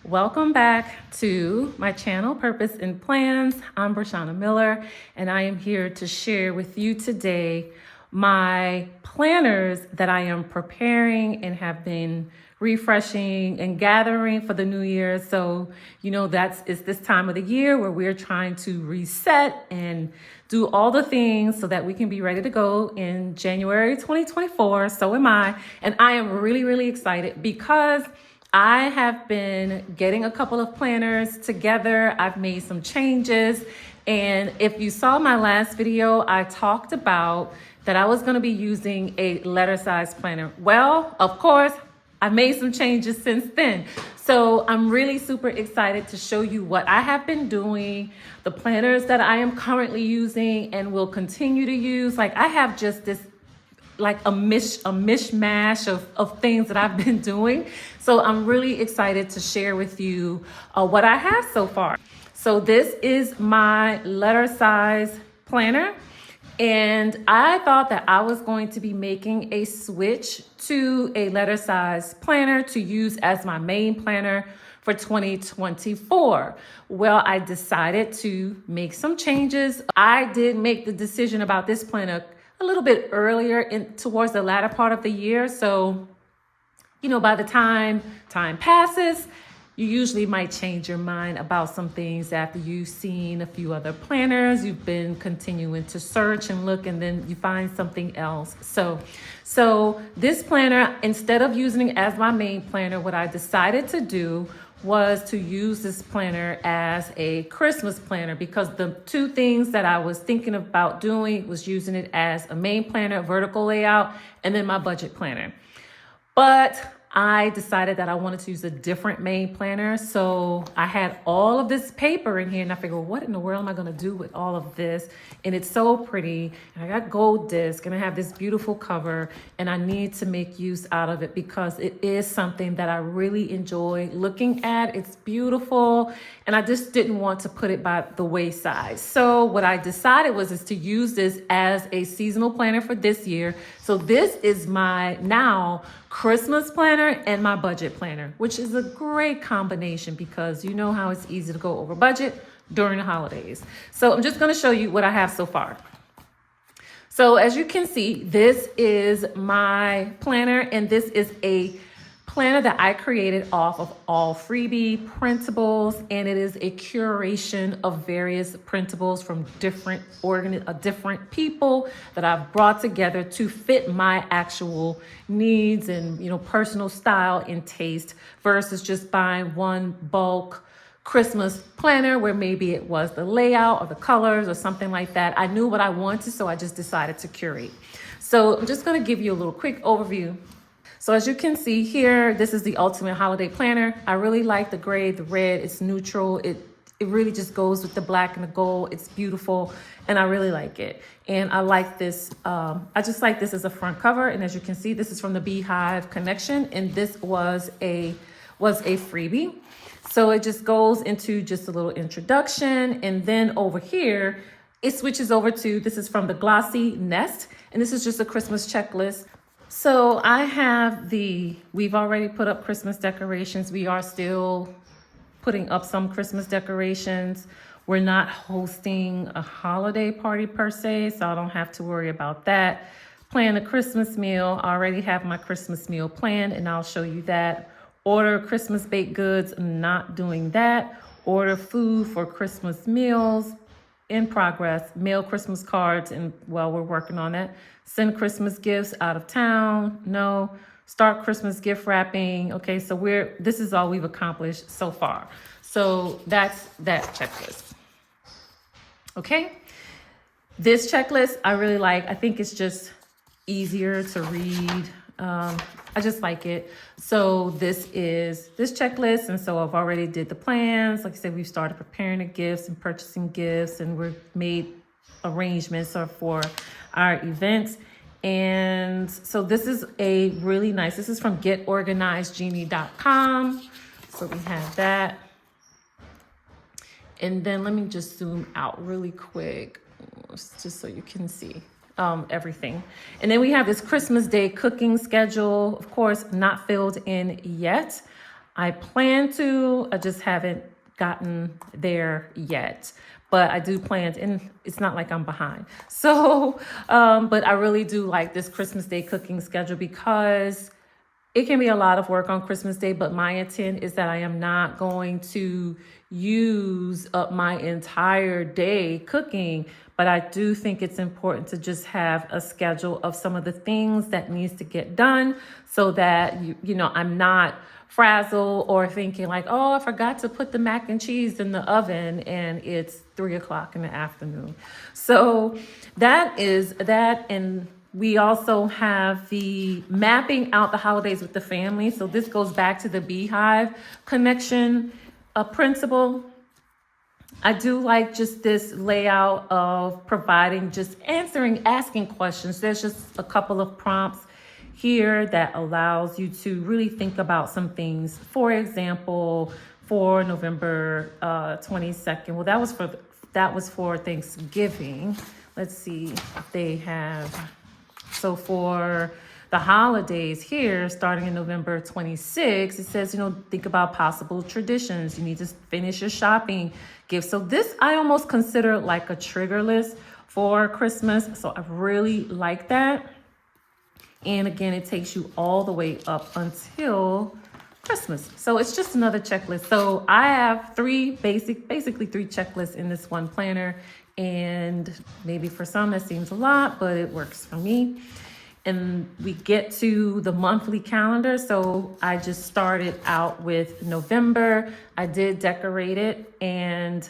Welcome back to my channel, Purpose and Plans. I'm Brashana Miller, and I am here to share with you today my planners that I am preparing and have been refreshing and gathering for the new year. So, it's this time of the year where we're trying to reset and do all the things so that we can be ready to go in January 2024. So am I. And I am really, really excited because I have been getting a couple of planners together. I've made some changes. And if you saw my last video, I talked about that I was going to be using a letter size planner. Well, of course, I've made some changes since then. So I'm really super excited to show you what I have been doing, the planners that I am currently using and will continue to use. Like I have just this like a mishmash of things that I've been doing. So I'm really excited to share with you what I have so far. So this is my letter size planner. And I thought that I was going to be making a switch to a letter size planner to use as my main planner for 2024. Well, I decided to make some changes. I did make the decision about this planner a little bit earlier towards the latter part of the year. So, by the time passes, you usually might change your mind about some things after you've seen a few other planners. You've been continuing to search and look, and then you find something else. So this planner, instead of using it as my main planner, what I decided to do was to use this planner as a Christmas planner, because the two things that I was thinking about doing was using it as a main planner, vertical layout, and then my budget planner. But I decided that I wanted to use a different main planner. So I had all of this paper in here and I figured, well, what in the world am I going to do with all of this? And it's so pretty. And I got gold disc and I have this beautiful cover and I need to make use out of it because it is something that I really enjoy looking at. It's beautiful. And I just didn't want to put it by the wayside. So what I decided is to use this as a seasonal planner for this year. So this is my now Christmas planner and my budget planner, which is a great combination because you know how it's easy to go over budget during the holidays. So I'm just going to show you what I have so far. So as you can see, this is my planner, and this is a planner that I created off of all freebie printables, and it is a curation of various printables from different people that I've brought together to fit my actual needs and personal style and taste, versus just buying one bulk Christmas planner where maybe it was the layout or the colors or something like that. I knew what I wanted, so I just decided to curate. So I'm just going to give you a little quick overview. So as you can see here, this is the ultimate holiday planner. I really like the gray, the red. It's neutral. It really just goes with the black and the gold. It's beautiful, and I really like it. And I like this. I just like this as a front cover. And as you can see, this is from the Beehive Connection, and this was a freebie. So it just goes into just a little introduction, and then over here it switches over to, this is from the Glossy Nest, and this is just a Christmas checklist. So I have we've already put up Christmas decorations. We are still putting up some Christmas decorations. We're not hosting a holiday party per se, so I don't have to worry about that. Plan a Christmas meal. I already have my Christmas meal planned, and I'll show you that. Order Christmas baked goods. I'm not doing that. Order food for Christmas meals. In progress. Mail Christmas cards, and we're working on that. Send Christmas gifts out of town. No. Start Christmas gift wrapping. Okay, so this is all we've accomplished so far. So that's that checklist. Okay. This checklist I really like. I think it's just easier to read. I just like it. So this is this checklist. And so I've already did the plans. Like I said, we've started preparing the gifts and purchasing gifts, and we've made arrangements for our events. And so this is a really nice, this is from getorganizedgenie.com. So we have that. And then let me just zoom out really quick, just so you can see. Everything. And then we have this Christmas Day cooking schedule, of course, not filled in yet. I plan to, I just haven't gotten there yet. But I do plan, and it's not like I'm behind. So, but I really do like this Christmas Day cooking schedule because it can be a lot of work on Christmas Day, but my intent is that I am not going to use up my entire day cooking. But I do think it's important to just have a schedule of some of the things that needs to get done so that, I'm not frazzled or thinking like, oh, I forgot to put the mac and cheese in the oven and it's 3 o'clock in the afternoon. So that is that. And we also have the mapping out the holidays with the family. So this goes back to the beehive connection principle. I do like just this layout of providing, just asking questions. There's just a couple of prompts here that allows you to really think about some things. For example, for November 22nd, well, that was for Thanksgiving. Let's see if they have. So for the holidays here, starting in November 26th, it says, think about possible traditions. You need to finish your shopping gifts. So this I almost consider like a trigger list for Christmas. So I really like that. And again, it takes you all the way up until Christmas. So it's just another checklist. So I have basically three checklists in this one planner. And maybe for some that seems a lot, but it works for me. And we get to the monthly calendar. So I just started out with November. I did decorate it and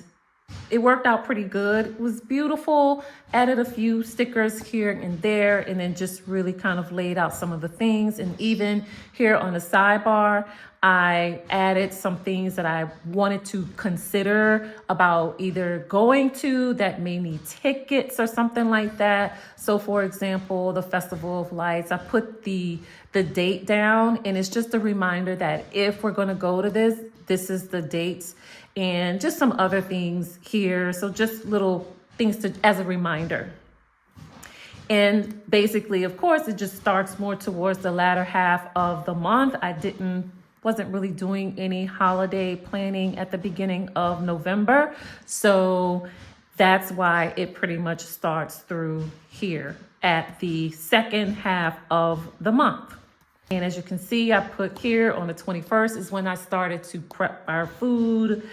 it worked out pretty good. It was beautiful. Added a few stickers here and there, and then just really kind of laid out some of the things. And even here on the sidebar, I added some things that I wanted to consider about either going to that may need tickets or something like that. So for example, the Festival of Lights, I put the date down, and it's just a reminder that if we're going to go to this is the dates, and just some other things here. So just little things as a reminder. And basically, of course, it just starts more towards the latter half of the month. I wasn't really doing any holiday planning at the beginning of November. So that's why it pretty much starts through here at the second half of the month. And as you can see, I put here on the 21st is when I started to prep our food.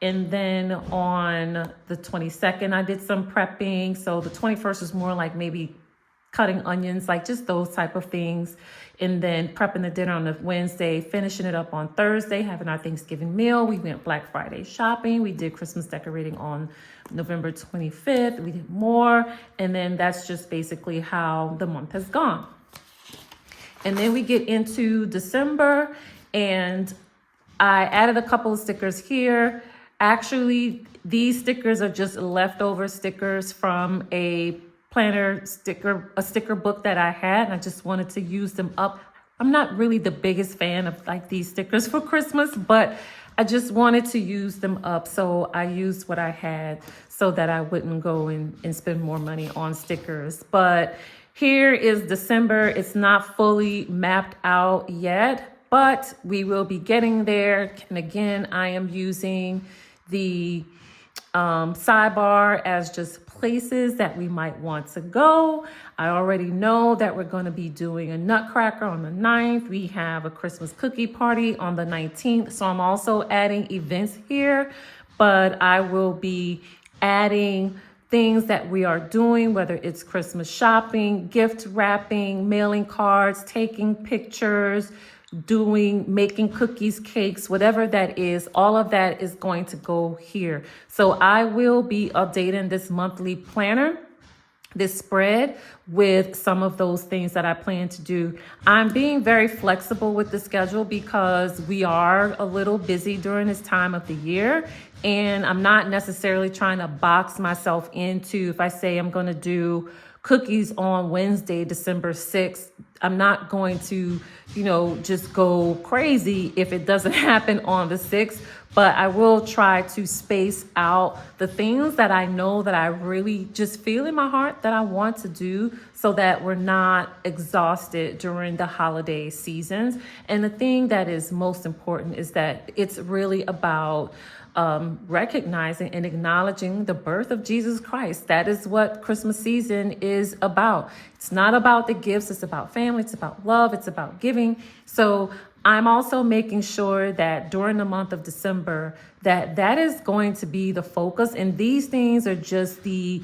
And then on the 22nd, I did some prepping. So the 21st is more like maybe cutting onions, like just those type of things. And then prepping the dinner on the Wednesday, finishing it up on Thursday, having our Thanksgiving meal. We went Black Friday shopping. We did Christmas decorating on November 25th. We did more. And then that's just basically how the month has gone. And then we get into December, and I added a couple of stickers here. Actually, these stickers are just leftover stickers from a sticker book that I had, and I just wanted to use them up. I'm not really the biggest fan of like these stickers for Christmas, but I just wanted to use them up. So I used what I had so that I wouldn't go and spend more money on stickers. But here is December. It's not fully mapped out yet, but we will be getting there. And again, I am using the sidebar as just places that we might want to go. I already know that we're going to be doing a nutcracker on the 9th. We have a Christmas cookie party on the 19th. So I'm also adding events here, but I will be adding things that we are doing, whether it's Christmas shopping, gift wrapping, mailing cards, taking pictures, making cookies, cakes, whatever that is, all of that is going to go here. So I will be updating this monthly planner, this spread, with some of those things that I plan to do. I'm being very flexible with the schedule because we are a little busy during this time of the year. And I'm not necessarily trying to box myself into, if I say I'm going to do cookies on Wednesday, December 6th, I'm not going to, just go crazy if it doesn't happen on the 6th. but I will try to space out the things that I know that I really just feel in my heart that I want to do so that we're not exhausted during the holiday seasons. And the thing that is most important is that it's really about recognizing and acknowledging the birth of Jesus Christ. That is what Christmas season is about. It's not about the gifts, it's about family, it's about love, it's about giving. So I'm also making sure that during the month of December that is going to be the focus, and these things are just the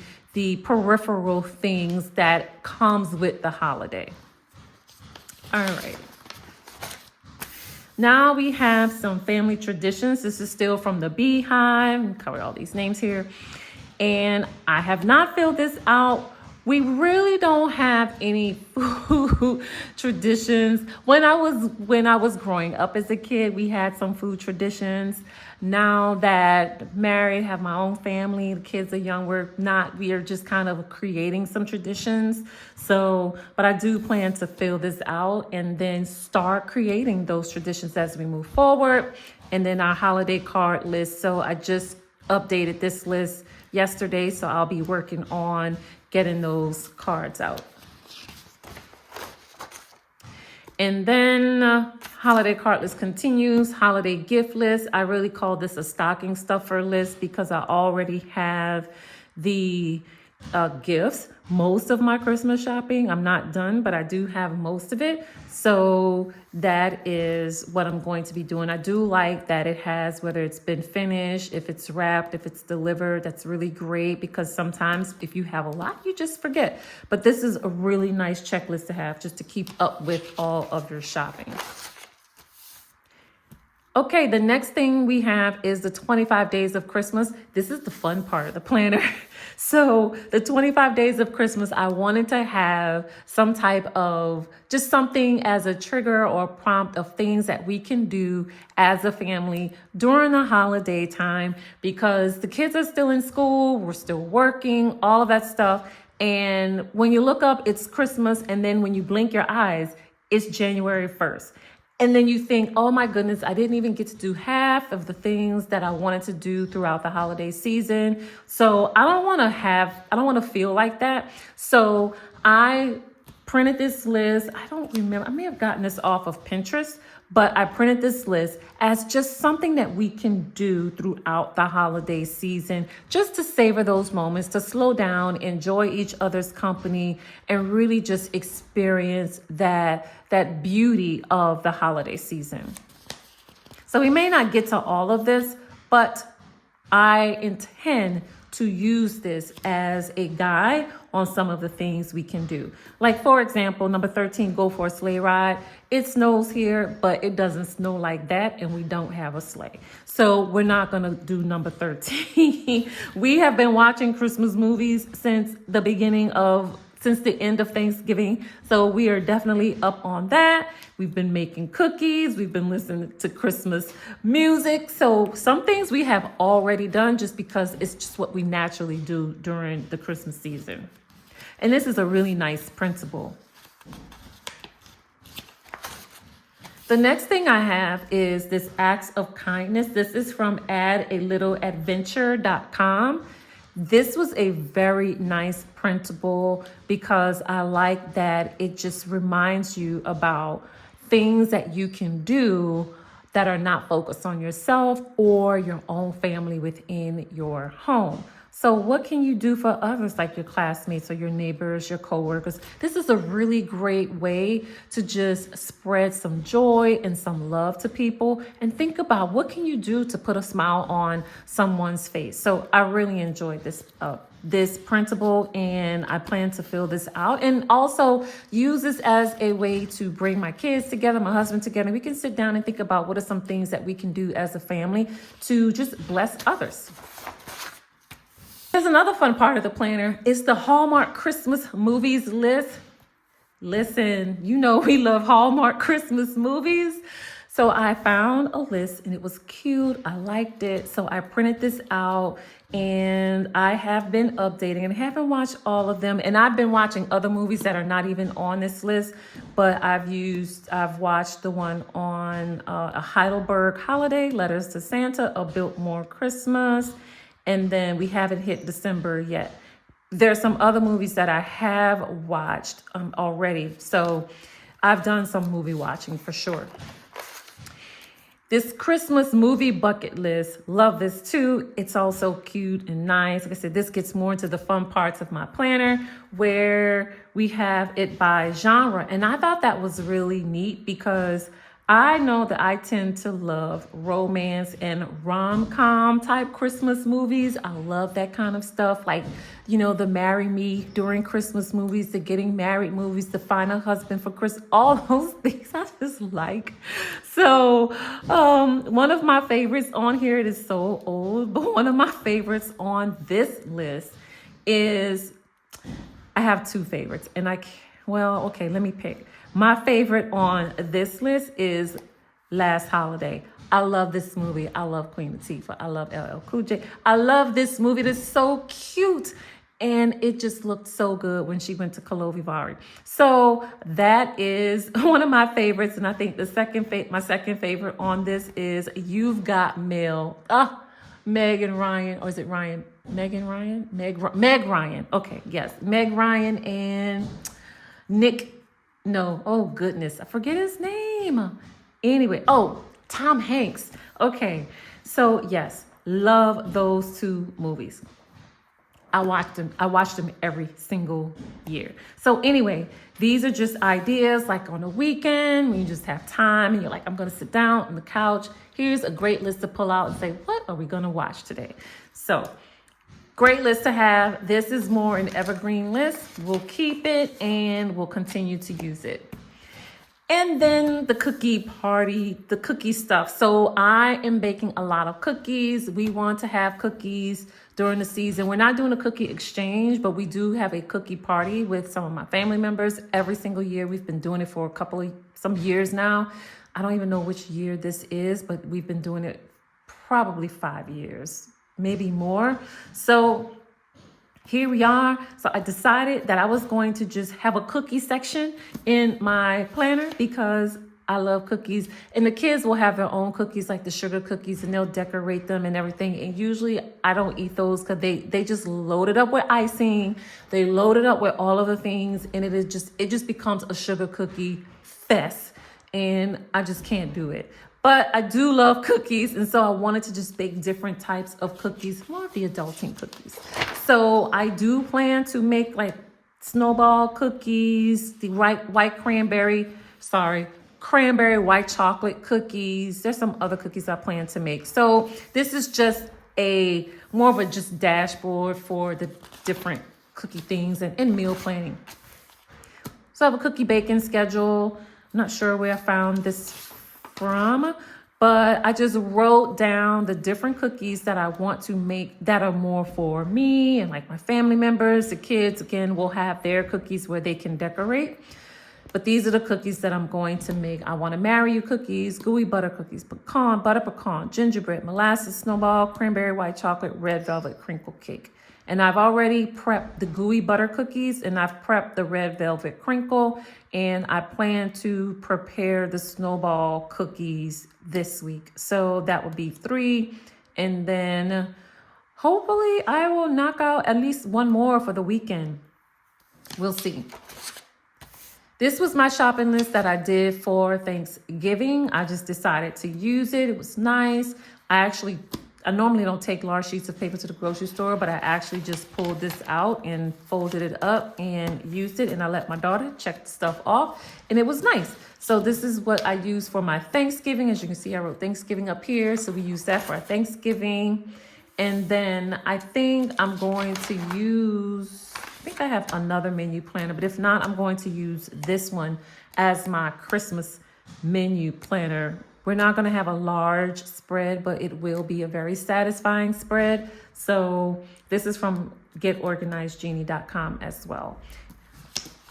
peripheral things that comes with the holiday. All right. Now we have some family traditions. This is still from the Beehive. Cover all these names here. And I have not filled this out. We really don't have any food traditions. When I was growing up as a kid, we had some food traditions. Now that married, have my own family, the kids are young, we are just kind of creating some traditions. So, but I do plan to fill this out and then start creating those traditions as we move forward. And then our holiday card list. So I just updated this list yesterday, so I'll be working on getting those cards out. And then holiday card list continues, holiday gift list. I really call this a stocking stuffer list because I already have the gifts. Most of my Christmas shopping, I'm not done, but I do have most of it. So that is what I'm going to be doing. I do like that it has, whether it's been finished, if it's wrapped, if it's delivered, that's really great because sometimes if you have a lot, you just forget. But this is a really nice checklist to have just to keep up with all of your shopping. Okay, the next thing we have is the 25 days of Christmas. This is the fun part of the planner. So the 25 days of Christmas, I wanted to have some type of, just something as a trigger or prompt of things that we can do as a family during the holiday time because the kids are still in school, we're still working, all of that stuff. And when you look up, it's Christmas. And then when you blink your eyes, it's January 1st. And then you think, oh my goodness, I didn't even get to do half of the things that I wanted to do throughout the holiday season. So I don't want to feel like that. So I printed this list. I don't remember, I may have gotten this off of Pinterest, but I printed this list as just something that we can do throughout the holiday season, just to savor those moments, to slow down, enjoy each other's company, and really just experience that beauty of the holiday season. So we may not get to all of this, but I intend to use this as a guide on some of the things we can do. Like, for example, number 13, go for a sleigh ride. It snows here, but it doesn't snow like that, and we don't have a sleigh. So we're not going to do number 13. We have been watching Christmas movies since the end of Thanksgiving. So we are definitely up on that. We've been making cookies. We've been listening to Christmas music. So some things we have already done just because it's just what we naturally do during the Christmas season. And this is a really nice printable. The next thing I have is this acts of kindness. This is from addalittleadventure.com. This was a very nice printable because I like that it just reminds you about things that you can do that are not focused on yourself or your own family within your home. So what can you do for others, like your classmates or your neighbors, your coworkers? This is a really great way to just spread some joy and some love to people, and think about what can you do to put a smile on someone's face. So I really enjoyed this printable, and I plan to fill this out and also use this as a way to bring my kids together, my husband together. We can sit down and think about what are some things that we can do as a family to just bless others. Here's another fun part of the planner. It's the Hallmark Christmas movies list. Listen, you know we love Hallmark Christmas movies. So I found a list and it was cute. I liked it. So I printed this out and I have been updating and haven't watched all of them. And I've been watching other movies that are not even on this list, but I've watched the one on a Heidelberg Holiday, Letters to Santa, A Biltmore Christmas, and then we haven't hit December yet. There's some other movies that I have watched already. So I've done some movie watching for sure. This Christmas movie bucket list, love this too. It's also cute and nice. Like I said, this gets more into the fun parts of my planner where we have it by genre. And I thought that was really neat because I know that I tend to love romance and rom-com type Christmas movies. I love that kind of stuff. Like, the marry me during Christmas movies, the getting married movies, the find a husband for Christmas, all those things I just like. So one of my favorites on here, it is so old, but one of my favorites on this list is, I have two favorites and let me pick. My favorite on this list is Last Holiday. I love this movie. I love Queen Latifah. I love LL Cool J. I love this movie. It's so cute. And it just looked so good when she went to Kalovivari. So that is one of my favorites. And I think my second favorite on this is You've Got Mail. Meg Ryan. Meg Ryan. Okay, yes. Meg Ryan and Nick. No, oh goodness, I forget his name. Anyway, Tom Hanks. Okay, so yes, love those two movies. I watched them every single year. So anyway, these are just ideas like on a weekend when you just have time and you're like, I'm gonna sit down on the couch. Here's a great list to pull out and say, what are we gonna watch today? So great list to have. This is more an evergreen list. We'll keep it and we'll continue to use it. And then the cookie party, the cookie stuff. So I am baking a lot of cookies. We want to have cookies during the season. We're not doing a cookie exchange, but we do have a cookie party with some of my family members every single year. We've been doing it for some years now. I don't even know which year this is, but we've been doing it probably 5 years. Maybe more. So here we are. So I decided that I was going to just have a cookie section in my planner because I love cookies. And the kids will have their own cookies, like the sugar cookies, and they'll decorate them and everything. And usually I don't eat those because they just load it up with icing. They load it up with all of the things. And it just becomes a sugar cookie fest. And I just can't do it. But I do love cookies, and so I wanted to just bake different types of cookies, more of the adulting cookies. So I do plan to make like snowball cookies, the cranberry white chocolate cookies. There's some other cookies I plan to make. So this is just more of a just dashboard for the different cookie things and meal planning. So I have a cookie baking schedule. I'm not sure where I found this from, but I just wrote down the different cookies that I want to make that are more for me and like my family members. The kids, again, will have their cookies where they can decorate. But these are the cookies that I'm going to make. I want to marry you cookies, gooey butter cookies, butter pecan, gingerbread, molasses, snowball, cranberry white chocolate, red velvet crinkle cake. And I've already prepped the gooey butter cookies and I've prepped the red velvet crinkle. And I plan to prepare the snowball cookies this week. So that will be 3. And then hopefully I will knock out at least one more for the weekend. We'll see. This was my shopping list that I did for Thanksgiving. I just decided to use it. It was nice. I normally don't take large sheets of paper to the grocery store, but I actually just pulled this out and folded it up and used it. And I let my daughter check the stuff off and it was nice. So this is what I use for my Thanksgiving. As you can see, I wrote Thanksgiving up here. So we use that for our Thanksgiving. And then I think I'm going to I have another menu planner, but if not, I'm going to use this one as my Christmas menu planner. We're not going to have a large spread, but it will be a very satisfying spread. So this is from getorganizedgenie.com as well.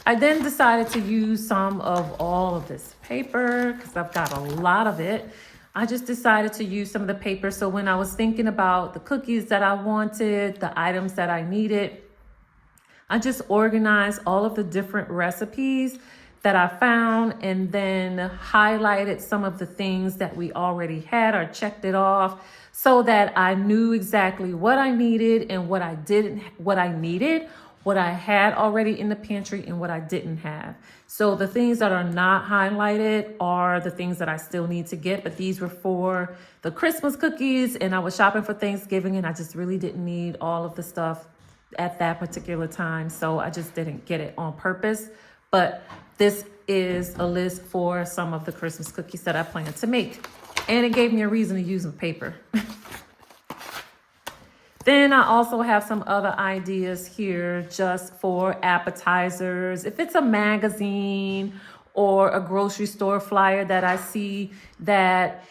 I then decided to use some of all of this paper because I've got a lot of it. I just decided to use some of the paper. So when I was thinking about the cookies that I wanted, the items that I needed, I just organized all of the different recipes that I found and then highlighted some of the things that we already had or checked it off so that I knew exactly what I needed and what I didn't, what I needed, what I had already in the pantry and what I didn't have. So the things that are not highlighted are the things that I still need to get, but these were for the Christmas cookies and I was shopping for Thanksgiving and I just really didn't need all of the stuff at that particular time. So I just didn't get it on purpose. But this is a list for some of the Christmas cookies that I plan to make. And it gave me a reason to use some paper. Then I also have some other ideas here just for appetizers. If it's a magazine or a grocery store flyer that I see that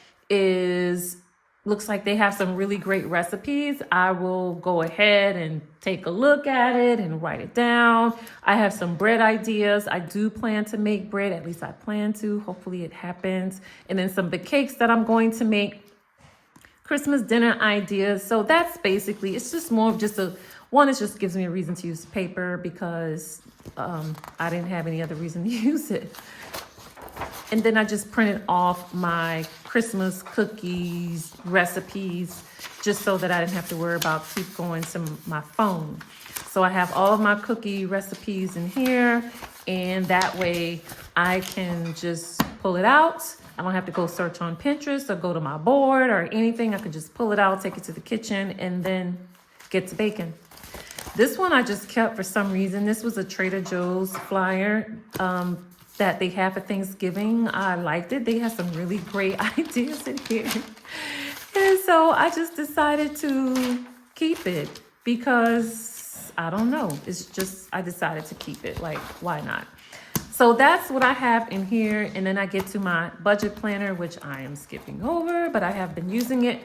looks like they have some really great recipes, I will go ahead and take a look at it and write it down. I have some bread ideas. I do plan to make bread, at least I plan to. Hopefully it happens. And then some big cakes that I'm going to make. Christmas dinner ideas. So that's basically, it's just more of just it just gives me a reason to use paper because I didn't have any other reason to use it. And then I just printed off my Christmas cookies recipes just so that I didn't have to worry about keep going to my phone. So I have all of my cookie recipes in here, and that way I can just pull it out. I don't have to go search on Pinterest or go to my board or anything. I can just pull it out, take it to the kitchen, and then get to baking. This one I just kept for some reason. This was a Trader Joe's flyer that they have for Thanksgiving. I liked it. They have some really great ideas in here. And so I just decided to keep it because I don't know. It's just, I decided to keep it. Like, why not? So that's what I have in here. And then I get to my budget planner, which I am skipping over, but I have been using it.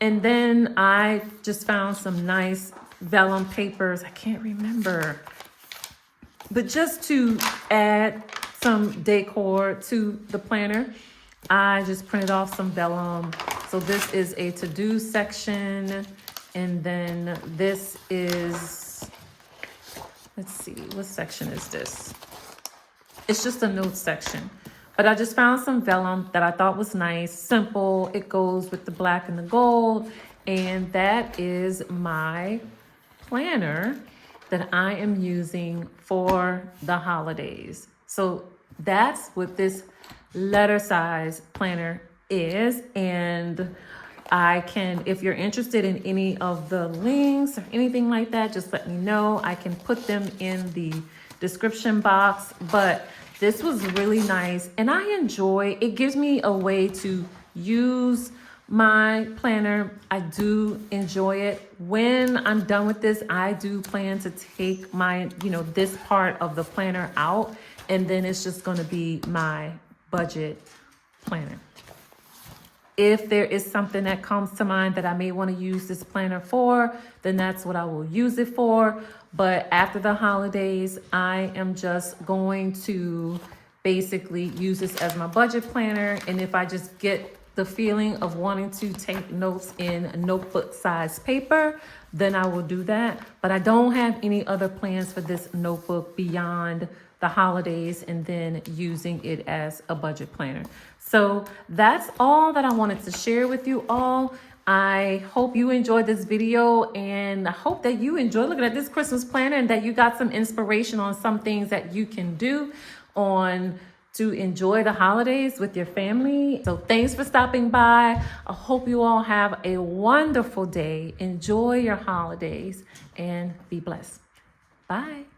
And then I just found some nice vellum papers. I can't remember. But just to add some decor to the planner, I just printed off some vellum. So this is a to-do section. And then this is, let's see, what section is this? It's just a notes section. But I just found some vellum that I thought was nice, simple. It goes with the black and the gold. And that is my planner that I am using for the holidays. So that's what this letter size planner is. And I can, if you're interested in any of the links or anything like that, just let me know. I can put them in the description box, but this was really nice. And I enjoy, it gives me a way to use my planner. I do enjoy it. When I'm done with this, I do plan to take my, this part of the planner out, and then it's just going to be my budget planner. If there is something that comes to mind that I may want to use this planner for, then that's what I will use it for. But after the holidays, I am just going to basically use this as my budget planner. And if I just get the feeling of wanting to take notes in notebook size paper, then I will do that. But I don't have any other plans for this notebook beyond the holidays and then using it as a budget planner. So that's all that I wanted to share with you all. I hope you enjoyed this video, and I hope that you enjoy looking at this Christmas planner and that you got some inspiration on some things that you can do to enjoy the holidays with your family. So thanks for stopping by. I hope you all have a wonderful day. Enjoy your holidays and be blessed. Bye.